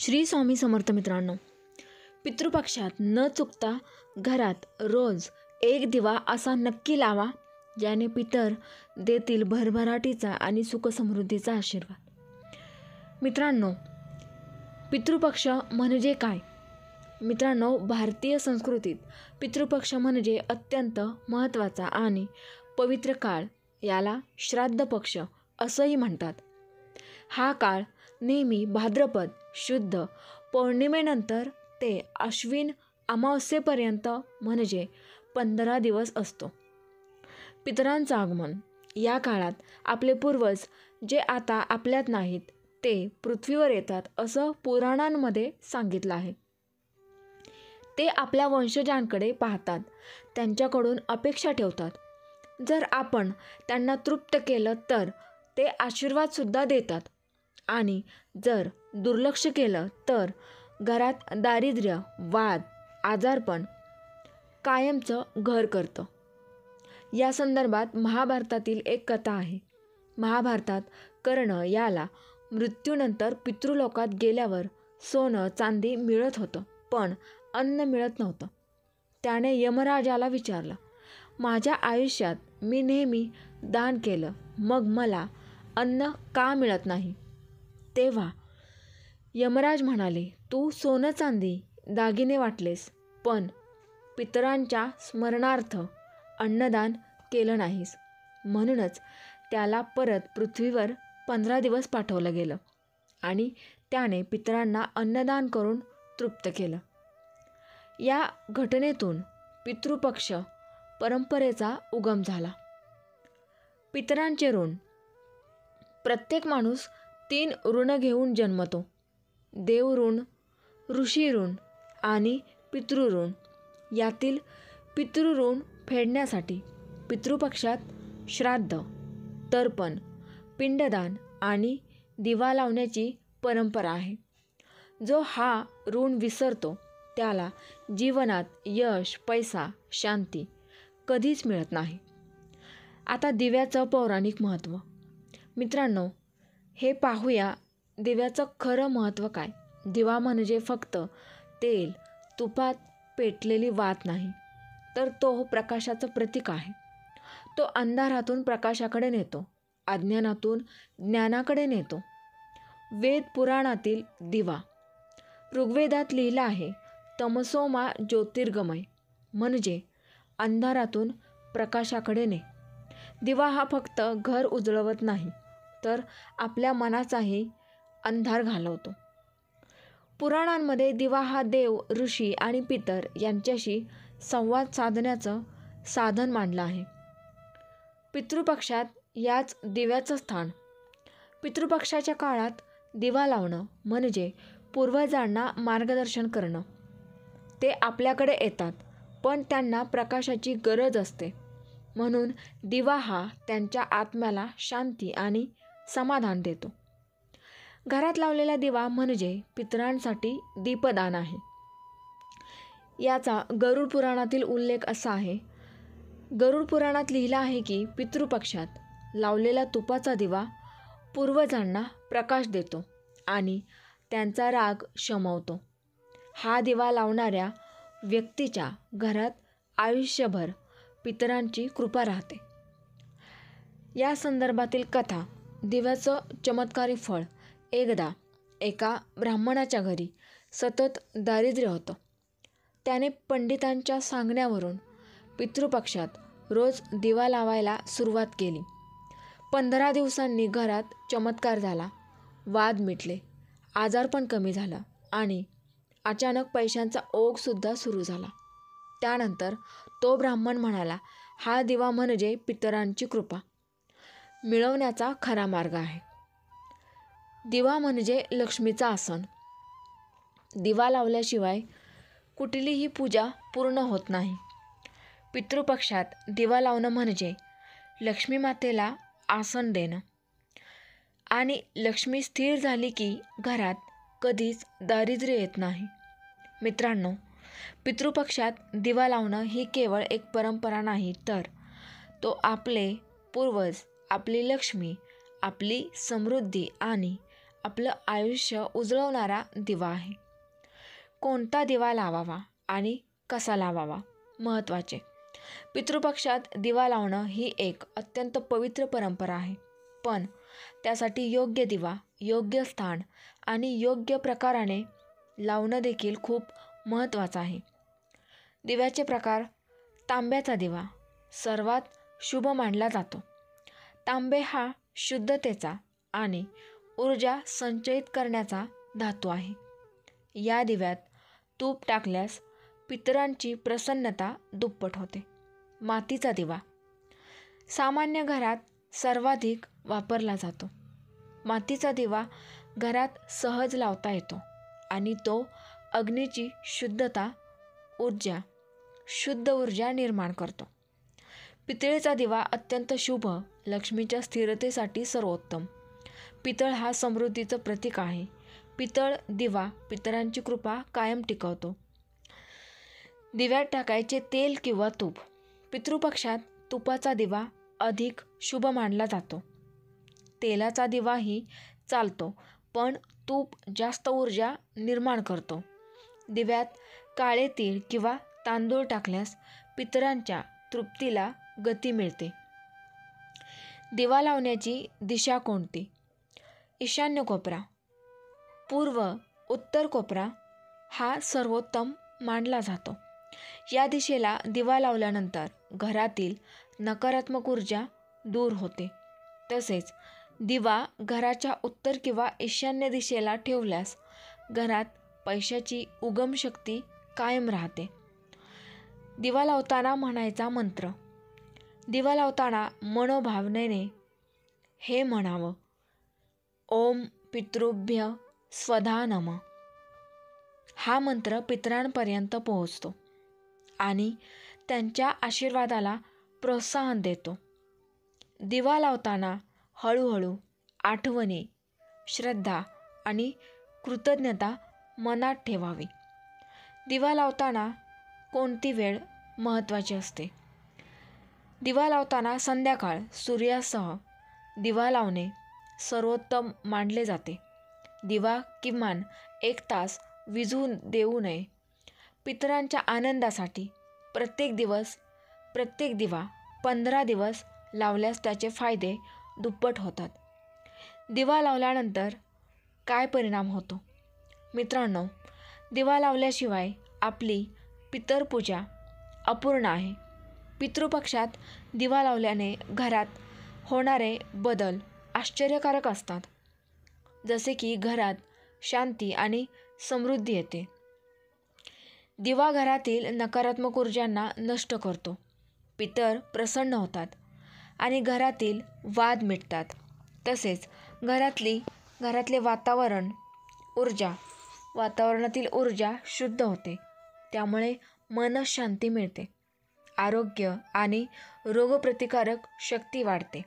श्री स्वामी समर्थ मित्रांनो, पितृपक्षात न चुकता घरात रोज एक दिवा असा नक्की लावा, ज्याने पितर देतील भरभराटीचा आणि सुखसमृद्धीचा आशीर्वाद. मित्रांनो, पितृपक्ष म्हणजे काय? मित्रांनो, भारतीय संस्कृतीत पितृपक्ष म्हणजे अत्यंत महत्त्वाचा आणि पवित्र काळ. याला श्राद्ध पक्ष असंही म्हणतात. हा काळ नेहमी भाद्रपद शुद्ध पौर्णिमेनंतर ते आश्विन अमावस्येपर्यंत म्हणजे 15 दिवस असतो. पितरांचं आगमन. या काळात आपले पूर्वज जे आता आपल्यात नाहीत ते पृथ्वीवर येतात असं पुराणांमध्ये सांगितलं आहे. ते आपल्या वंशजांकडे पाहतात, त्यांच्याकडून अपेक्षा ठेवतात. जर आपण त्यांना तृप्त केलं तर ते आशीर्वादसुद्धा देतात आणि जर दुर्लक्ष केलं तर घरात दारिद्र्य, वाद, आजारपण कायमचं घर करतं. या संदर्भात महाभारतातील एक कथा आहे. महाभारतात कर्ण याला मृत्यूनंतर पितृलोकात गेल्यावर सोनं चांदी मिळत होतं, पण अन्न मिळत नव्हतं. त्याने यमराजाला विचारलं, माझ्या आयुष्यात मी नेहमी दान केलं, मग मला अन्न का मिळत नाही? तेव्हा यमराज म्हणाले, तू सोनं चांदी दागिने वाटलेस, पण पितरांच्या स्मरणार्थ अन्नदान केलं नाहीस. म्हणूनच त्याला परत पृथ्वीवर 15 दिवस पाठवलं गेलं आणि त्याने पितरांना अन्नदान करून तृप्त केलं. या घटनेतून पितृपक्ष परंपरेचा उगम झाला. पितरांचे ऋण. प्रत्येक माणूस 3 ऋण घेऊन जन्मतो. देव ऋण, ऋषी ऋण आणि पितृऋण. यातील पितृऋण फेडण्यासाठी पितृपक्षात श्राद्ध, तर्पण, पिंडदान आणि दिवा लावण्याची परंपरा आहे. जो हा ऋण विसरतो त्याला जीवनात यश, पैसा, शांती कधीच मिळत नाही. आता दिव्याचं पौराणिक महत्त्व. मित्रांनो, हे पाहूया दिव्याचं खरं महत्त्व काय. दिवा म्हणजे फक्त तेल, तुपात पेटलेली वात नाही, तर तो प्रकाशाचं प्रतीक आहे. तो अंधारातून प्रकाशाकडे नेतो, अज्ञानातून ज्ञानाकडे नेतो. वेद पुराणातील दिवा. ऋग्वेदात लिहिलं आहे, तमसोमा ज्योतिर्गमय, म्हणजे अंधारातून प्रकाशाकडे ने. दिवा हा फक्त घर उजळवत नाही, तर आपल्या मनाचाही अंधार घालवतो. पुराणांमध्ये दिवा हा देव, ऋषी आणि पितर यांच्याशी संवाद साधण्याचं साधन मानलं आहे. पितृपक्षात याच दिव्याचं स्थान. पितृपक्षाच्या काळात दिवा लावणं म्हणजे पूर्वजांना मार्गदर्शन करणं. ते आपल्याकडे येतात, पण त्यांना प्रकाशाची गरज असते. म्हणून दिवा हा त्यांच्या आत्म्याला शांती आणि समाधान देतो. घरात लावलेला दिवा म्हणजे पितरांसाठी दीपदान आहे. याचा गरुड पुराणातील उल्लेख असा आहे. गरुड पुराणात लिहिलं आहे की पितृपक्षात लावलेला तुपाचा दिवा पूर्वजांना प्रकाश देतो आणि त्यांचा राग शमवतो. हा दिवा लावणाऱ्या व्यक्तीच्या घरात आयुष्यभर पितरांची कृपा राहते. या संदर्भातील कथा. दिव्याचं चमत्कारी फळ. एकदा एका ब्राह्मणाच्या घरी सतत दारिद्र्य होतं. त्याने पंडितांच्या सांगण्यावरून पितृपक्षात रोज दिवा लावायला सुरुवात केली. 15 दिवसांनी घरात चमत्कार झाला. वाद मिटले, आजारपण कमी झालं आणि अचानक पैशांचा ओघसुद्धा सुरू झाला. त्यानंतर तो ब्राह्मण म्हणाला, हा दिवा म्हणजे पितरांची कृपा मिळवण्याचा खरा मार्ग आहे. दिवा म्हणजे लक्ष्मीचं आसन. दिवा लावल्याशिवाय कुठलीही पूजा पूर्ण होत नाही. पितृपक्षात दिवा लावणं म्हणजे लक्ष्मी मातेला आसन देणं. आणि लक्ष्मी स्थिर झाली की घरात कधीच दारिद्र्य येत नाही. मित्रांनो, पितृपक्षात दिवा लावणं ही केवळ एक परंपरा नाही, तर तो आपले पूर्वज, आपली लक्ष्मी, आपली समृद्धी आणि आपलं आयुष्य उजळवणारा दिवा आहे. कोणता दिवा लावावा आणि कसा लावावा महत्त्वाचे. पितृपक्षात दिवा लावणं ही एक अत्यंत पवित्र परंपरा आहे, पण त्यासाठी योग्य दिवा, योग्य स्थान आणि योग्य प्रकाराने लावणं देखील खूप महत्त्वाचं आहे. दिव्याचे प्रकार. तांब्याचा दिवा सर्वात शुभ मानला जातो. तांबे हा शुद्धतेचा आणि ऊर्जा संचयित करण्याचा धातू आहे. या दिव्यात तूप टाकल्यास पितरांची प्रसन्नता दुप्पट होते. मातीचा दिवा सामान्य घरात सर्वाधिक वापरला जातो. मातीचा दिवा घरात सहज लावता येतो आणि तो अग्नीची शुद्ध ऊर्जा निर्माण करतो. पितळेचा दिवा अत्यंत शुभ, लक्ष्मीच्या स्थिरतेसाठी सर्वोत्तम. पितळ हा समृद्धीचं प्रतीक आहे. पितळ दिवा पितरांची कृपा कायम टिकवतो. दिव्यात टाकायचे तेल किंवा तूप. पितृपक्षात तुपाचा दिवा अधिक शुभ मानला जातो. तेलाचा दिवाही चालतो, पण तूप जास्त ऊर्जा निर्माण करतो. दिव्यात काळे तीळ किंवा तांदूळ टाकल्यास पितरांच्या तृप्तीला गती मिळते. दिवा लावण्याची दिशा कोणती? ईशान्य कोपरा, पूर्व, उत्तर कोपरा हा सर्वोत्तम मानला जातो. या दिशेला दिवा लावल्यानंतर घरातील नकारात्मक ऊर्जा दूर होते. तसेच दिवा घराच्या उत्तर किंवा ईशान्य दिशेला ठेवल्यास घरात पैशाची उगम शक्ती कायम राहते. दिवा लावताना म्हणायचा मंत्र. दिवा लावताना मनोभावनेने हे म्हणावं: ओम पितृभ्य स्वधा नमः. हा मंत्र पितरांपर्यंत पोहोचतो आणि त्यांच्या आशीर्वादाला प्रोत्साहन देतो. दिवा लावताना हळूहळू आठवणी, श्रद्धा आणि कृतज्ञता मनात ठेवावी. दिवा लावताना कोणती वेळ महत्त्वाची असते? दिवा लावताना संध्याकाळ सूर्यासह दिवा लावणे सर्वोत्तम मानले जाते. दिवा किमान 1 तास विझू देऊ नये. पितरांच्या आनंदासाठी प्रत्येक दिवा 15 दिवस लावल्यास त्याचे फायदे दुप्पट होतात. दिवा लावल्यानंतर काय परिणाम होतो? मित्रांनो, दिवा लावल्याशिवाय आपली पितरपूजा अपूर्ण आहे. पितृपक्षात दिवा लावल्याने घरात होणारे बदल आश्चर्यकारक असतात. जसे की घरात शांती आणि समृद्धी येते. दिवा घरातील नकारात्मक ऊर्जांना नष्ट करतो. पितर प्रसन्न होतात आणि घरातील वाद मिटतात. तसेच घरातले वातावरणातील ऊर्जा शुद्ध होते. त्यामुळे मनशांती मिळते. आरोग्य आणि रोगप्रतिकारक शक्ती वाढते.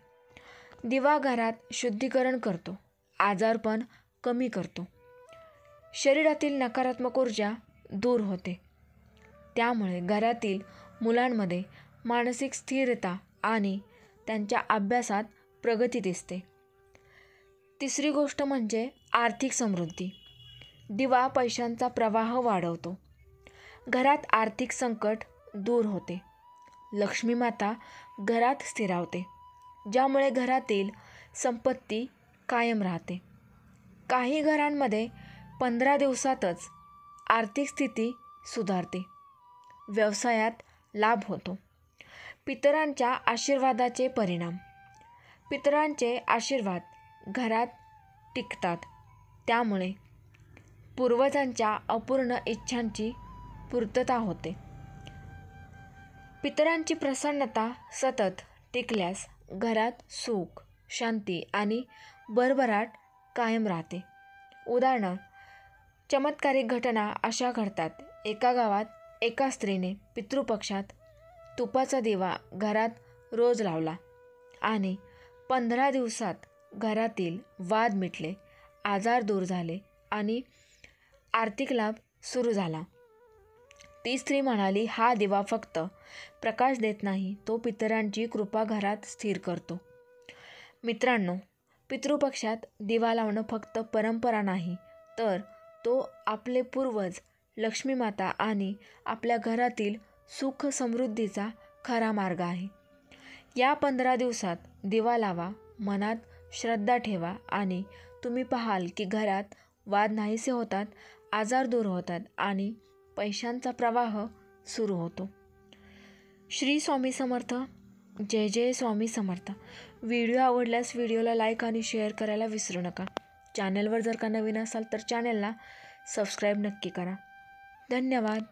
दिवा घरात शुद्धीकरण करतो. आजारपण कमी करतो. शरीरातील नकारात्मक ऊर्जा दूर होते. त्यामुळे घरातील मुलांमध्ये मानसिक स्थिरता आणि त्यांच्या अभ्यासात प्रगती दिसते. तिसरी गोष्ट म्हणजे आर्थिक समृद्धी. दिवा पैशांचा प्रवाह वाढवतो. घरात आर्थिक संकट दूर होते. लक्ष्मी माता घरात स्थिरावते, ज्यामुळे घरातील संपत्ती कायम राहते. काही घरांमध्ये 15 दिवसातच आर्थिक स्थिती सुधारते. व्यवसायात लाभ होतो. पितरांच्या आशीर्वादाचे परिणाम. पितरांचे आशीर्वाद घरात टिकतात. त्यामुळे पूर्वजांच्या अपूर्ण इच्छांची पूर्तता होते. पितरांची प्रसन्नता सतत टिकल्यास घरात सुख, शांती आणि भरभराट कायम राहते. उदाहरण: चमत्कारिक घटना अशा घडतात. एका गावात एका स्त्रीने पितृपक्षात तुपाचा दिवा घरात रोज लावला आणि 15 दिवसात घरातील वाद मिटले, आजार दूर झाले आणि आर्थिक लाभ सुरू झाला. ती स्त्री म्हणाली, हा दिवा फक्त प्रकाश देत नाही, तो पितरांची कृपा घरात स्थिर करतो. मित्रांनो, पितृपक्षात दिवा लावणं फक्त परंपरा नाही, तर तो आपले पूर्वज, लक्ष्मीमाता आणि आपल्या घरातील सुख समृद्धीचा खरा मार्ग आहे. या 15 दिवसात दिवा लावा, मनात श्रद्धा ठेवा आणि तुम्ही पाहाल की घरात वाद नाहीसे होतात, आजार दूर होतात आणि पैशांचा प्रवाह सुरू होतो. श्री स्वामी समर्थ. जय जय स्वामी समर्थ. व्हिडिओ आवडल्यास व्हिडिओला लाईक आणि शेअर करायला विसरू नका. चॅनलवर जर का नवीन असाल तर चॅनलला सबस्क्राईब नक्की करा. धन्यवाद.